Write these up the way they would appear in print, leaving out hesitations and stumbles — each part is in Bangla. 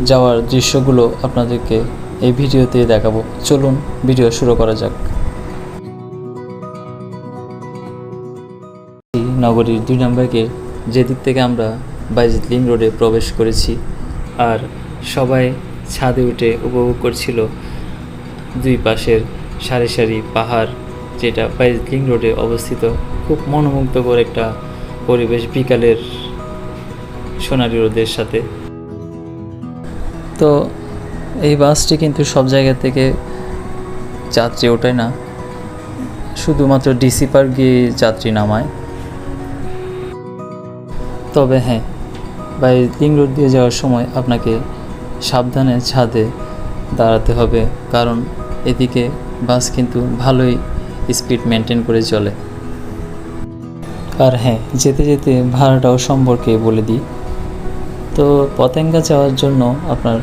যাওয়ার দৃশ্যগুলো আপনাদেরকে এই ভিডিওতে দেখাবো। চলুন ভিডিও শুরু করা যাক। নগরীর 2 নম্বর গেট, যেদিক থেকে আমরা বাইজিদ লিংক রোডে প্রবেশ করেছি, আর সবাই ছাদে উঠে উপভোগ করছিল দুই পাশের সারি সারি পাহাড়, যেটা বাইজিদ লিংক রোডে অবস্থিত। খুব মনোমুগ্ধকর একটা পরিবেশ বিকালের সোনালি রোদের সাথে। তো এই বাসটি কিন্তু সব জায়গা থেকে যাত্রী ওঠায় না, শুধুমাত্র ডিসি পার্ক গিয়ে যাত্রী নামায়। তবে হ্যাঁ, বাইজিদ লিংক রোড দিয়ে যাওয়ার সময় আপনাকে সাবধানে ছাদে দাঁড়াতে হবে, কারণ এদিকে বাস কিন্তু ভালোই স্পিড মেনটেন করে চলে। আর হ্যাঁ, যেতে যেতে ভাড়াটাও সম্পর্কে বলে দিই। তো পতেঙ্গা যাওয়ার জন্য আপনার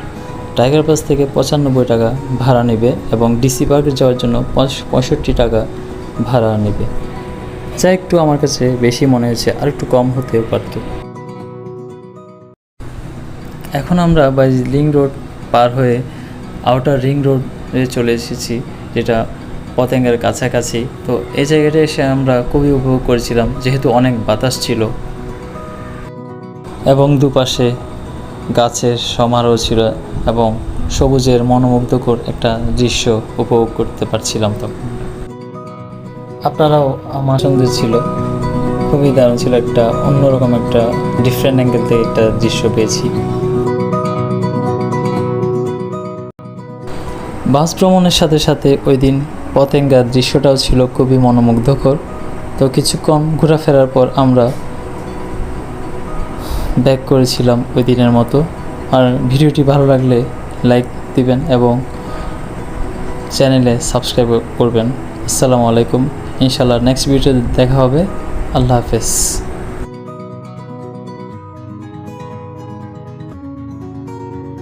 টাইগার পাস থেকে 95 টাকা ভাড়া নেবে এবং ডিসি পার্কে যাওয়ার জন্য 65 টাকা ভাড়া নেবে, যা একটু আমার কাছে বেশি মনে হয়েছে, আর একটু কম হতেও পারত। এখন আমরা বাইজিদ লিংক রোড পার হয়ে আউটার রিং রোডে চলে এসেছি, যেটা পতেঙ্গার কাছাকাছি। তো এই জায়গাটা এসে আমরা খুবই উপভোগ করেছিলাম, যেহেতু অনেক বাতাস ছিল এবং দুপাশে গাছের সমারোহ ছিল এবং সবুজের মনোমুগ্ধকর একটা দৃশ্য উপভোগ করতে পারছিলাম। তখন আপনারাও আমার সঙ্গে ছিল, খুবই দারুণ ছিল, একটা অন্যরকম একটা ডিফারেন্ট অ্যাঙ্গেল থেকে একটা দৃশ্য পেয়েছি। বাস ভ্রমণের সাথে সাথে ওই দিন পতেঙ্গার দৃশ্যটাও ছিল খুবই মনোমুগ্ধকর। তো কিছুক্ষণ ঘোরাফেরার পর আমরা ব্যাক করেছিলাম ওই দিনের মতো। আর ভিডিওটি ভালো লাগলে লাইক দিবেন এবং চ্যানেলে সাবস্ক্রাইব করবেন। আসসালামু আলাইকুম। ইনশাআল্লাহ নেক্সট ভিডিওতে দেখা হবে। আল্লাহ হাফেজ।